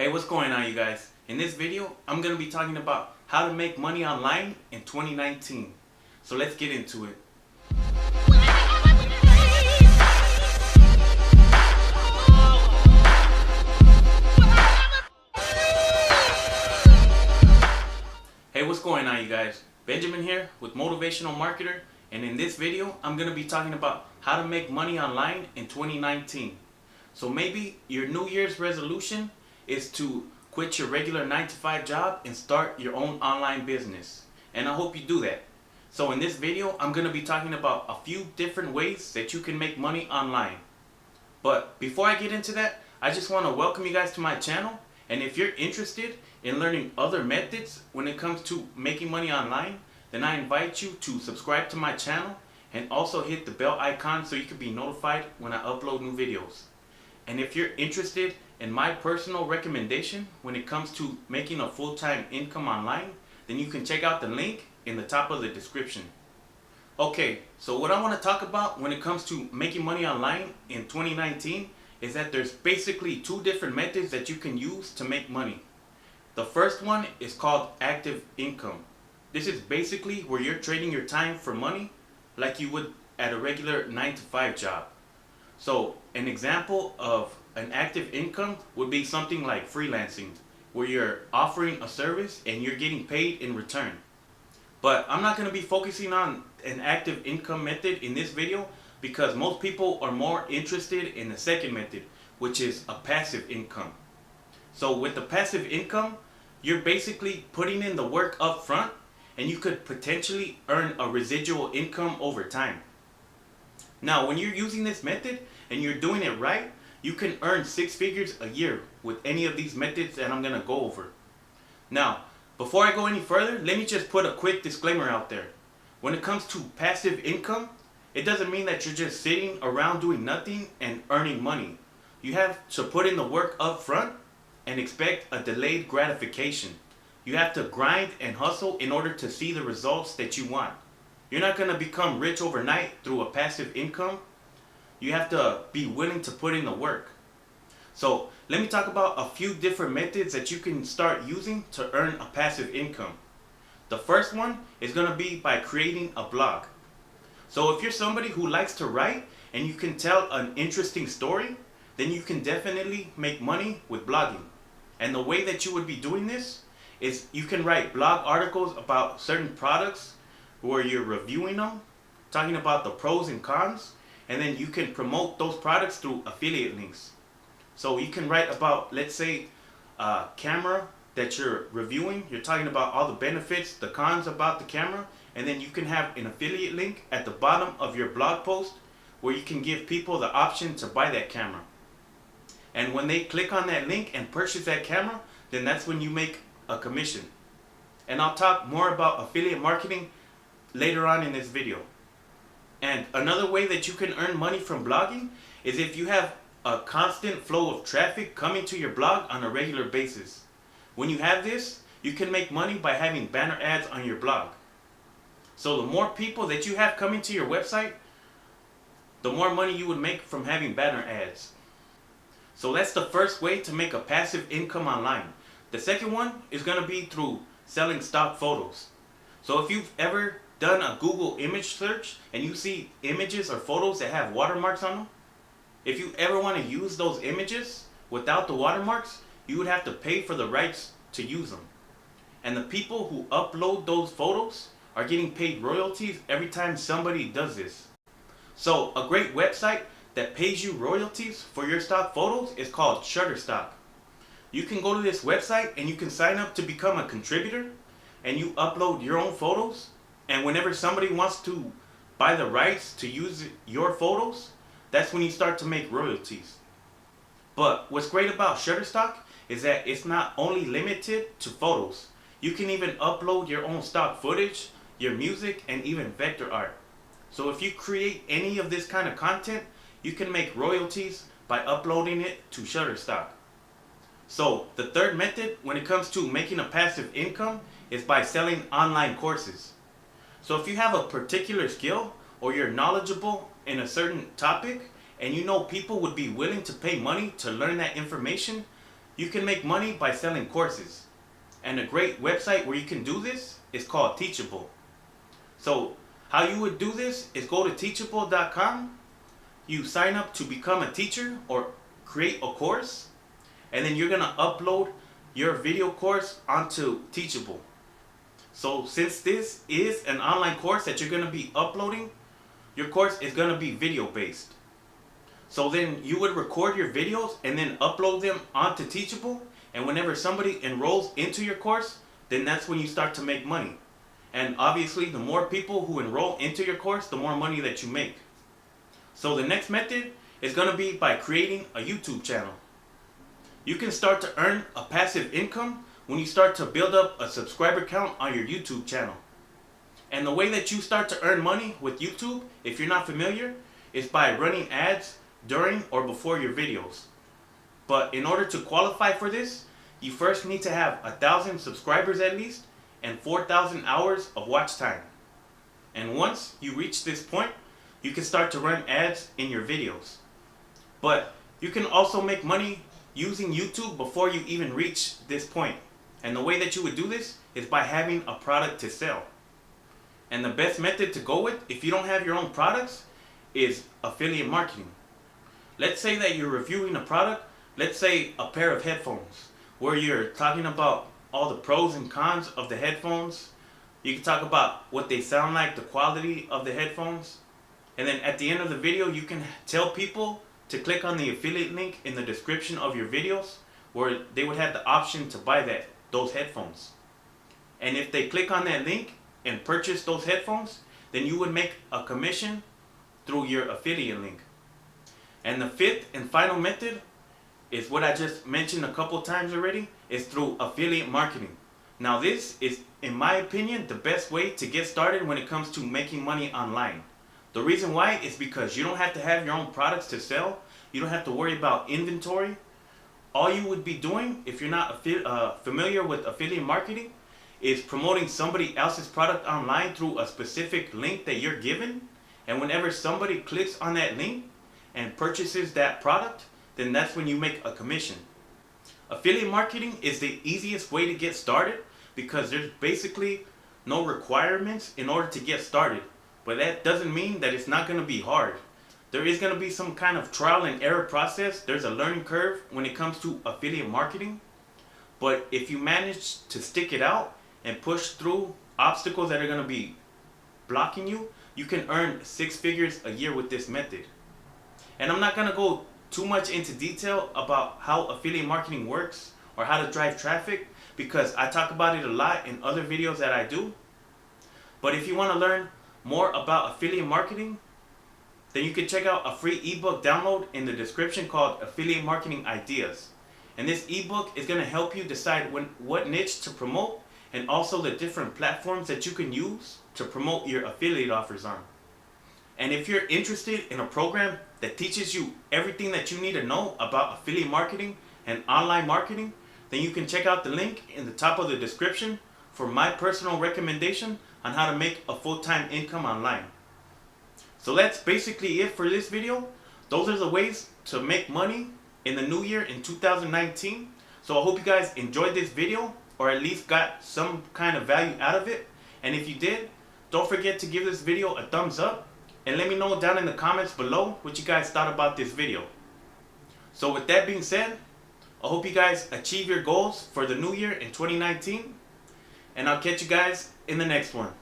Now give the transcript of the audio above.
Hey, what's going on, you guys? In this video, I'm going to be talking about how to make money online in 2019. So let's get into it. Hey, what's going on, you guys? Benjamin here with Motivational Marketer, and in this video, I'm going to be talking about how to make money online in 2019. So maybe your New Year's resolution is to quit your regular 9-to-5 job and start your own online business. And I hope you do that. So in this video, I'm going to be talking about a few different ways that you can make money online. But before I get into that, I just want to welcome you guys to my channel. And if you're interested in learning other methods when it comes to making money online, then I invite you to subscribe to my channel and also hit the bell icon so you can be notified when I upload new videos. And if you're interested in my personal recommendation when it comes to making a full-time income online, then you can check out the link in the top of the description. Okay, so what I want to talk about when it comes to making money online in 2019 is that there's basically two different methods that you can use to make money. The first one is called active income. This is basically where you're trading your time for money like you would at a regular 9-to-5 job. So an example of an active income would be something like freelancing, where you're offering a service and you're getting paid in return. But I'm not going to be focusing on an active income method in this video because most people are more interested in the second method, which is a passive income. So with the passive income, you're basically putting in the work up front and you could potentially earn a residual income over time. Now, when you're using this method and you're doing it right, you can earn 6 figures a year with any of these methods that I'm going to go over. Now, before I go any further, let me just put a quick disclaimer out there. When it comes to passive income, it doesn't mean that you're just sitting around doing nothing and earning money. You have to put in the work up front and expect a delayed gratification. You have to grind and hustle in order to see the results that you want. You're not going to become rich overnight through a passive income. You have to be willing to put in the work. So let me talk about a few different methods that you can start using to earn a passive income. The first one is going to be by creating a blog. So if you're somebody who likes to write and you can tell an interesting story, then you can definitely make money with blogging. And the way that you would be doing this is you can write blog articles about certain products where you're reviewing them, talking about the pros and cons, and then you can promote those products through affiliate links. So you can write about, let's say, a camera that you're reviewing. You're talking about all the benefits, the cons about the camera, and then you can have an affiliate link at the bottom of your blog post where you can give people the option to buy that camera. And when they click on that link and purchase that camera, then that's when you make a commission. And I'll talk more about affiliate marketing later on in this video. And another way that you can earn money from blogging is if you have a constant flow of traffic coming to your blog on a regular basis. When you have this, you can make money by having banner ads on your blog. So the more people that you have coming to your website, the more money you would make from having banner ads. So that's the first way to make a passive income online. The second one is going to be through selling stock photos. So if you've ever done a Google image search and you see images or photos that have watermarks on them, if you ever want to use those images without the watermarks, you would have to pay for the rights to use them. And the people who upload those photos are getting paid royalties every time somebody does this. So a great website that pays you royalties for your stock photos is called Shutterstock. You can go to this website and you can sign up to become a contributor and you upload your own photos, and whenever somebody wants to buy the rights to use your photos, that's when you start to make royalties. But what's great about Shutterstock is that it's not only limited to photos. You can even upload your own stock footage, your music, and even vector art. So if you create any of this kind of content, you can make royalties by uploading it to Shutterstock. So the third method when it comes to making a passive income is by selling online courses. So if you have a particular skill or you're knowledgeable in a certain topic and you know people would be willing to pay money to learn that information, you can make money by selling courses. And a great website where you can do this is called Teachable. So how you would do this is go to teachable.com, you sign up to become a teacher or create a course, and then you're going to upload your video course onto Teachable. So since this is an online course that you're going to be uploading, your course is going to be video based. So then you would record your videos and then upload them onto Teachable, and whenever somebody enrolls into your course, then that's when you start to make money. And obviously the more people who enroll into your course, the more money that you make. So the next method is going to be by creating a YouTube channel. You can start to earn a passive income when you start to build up a subscriber count on your YouTube channel. And the way that you start to earn money with YouTube, if you're not familiar, is by running ads during or before your videos. But in order to qualify for this, you first need to have 1,000 subscribers at least and 4,000 hours of watch time. And once you reach this point, you can start to run ads in your videos. But you can also make money using YouTube before you even reach this point. And the way that you would do this is by having a product to sell. And the best method to go with, if you don't have your own products, is affiliate marketing. Let's say that you're reviewing a product, let's say a pair of headphones, where you're talking about all the pros and cons of the headphones. You can talk about what they sound like, the quality of the headphones. And then at the end of the video, you can tell people to click on the affiliate link in the description of your videos, where they would have the option to buy those headphones. And if they click on that link and purchase those headphones, then you would make a commission through your affiliate link. And the fifth and final method is what I just mentioned a couple times already, is through affiliate marketing. Now this is, in my opinion, the best way to get started when it comes to making money online. The reason why is because you don't have to have your own products to sell. You don't have to worry about inventory. All you would be doing, if you're not familiar with affiliate marketing, is promoting somebody else's product online through a specific link that you're given. And whenever somebody clicks on that link and purchases that product, then that's when you make a commission. Affiliate marketing is the easiest way to get started because there's basically no requirements in order to get started. But that doesn't mean that it's not going to be hard. There is going to be some kind of trial and error process. There's a learning curve when it comes to affiliate marketing. But if you manage to stick it out and push through obstacles that are going to be blocking you, you can earn 6 figures a year with this method. And I'm not going to go too much into detail about how affiliate marketing works or how to drive traffic, because I talk about it a lot in other videos that I do. But if you want to learn more about affiliate marketing, then you can check out a free ebook download in the description called Affiliate Marketing Ideas. And this ebook is going to help you decide what niche to promote, and also the different platforms that you can use to promote your affiliate offers on. And if you're interested in a program that teaches you everything that you need to know about affiliate marketing and online marketing, then you can check out the link in the top of the description for my personal recommendation on how to make a full-time income online. So that's basically it for this video. Those are the ways to make money in the new year in 2019. So I hope you guys enjoyed this video, or at least got some kind of value out of it. And if you did, don't forget to give this video a thumbs up and let me know down in the comments below what you guys thought about this video. So with that being said, I hope you guys achieve your goals for the new year in 2019, and I'll catch you guys in the next one.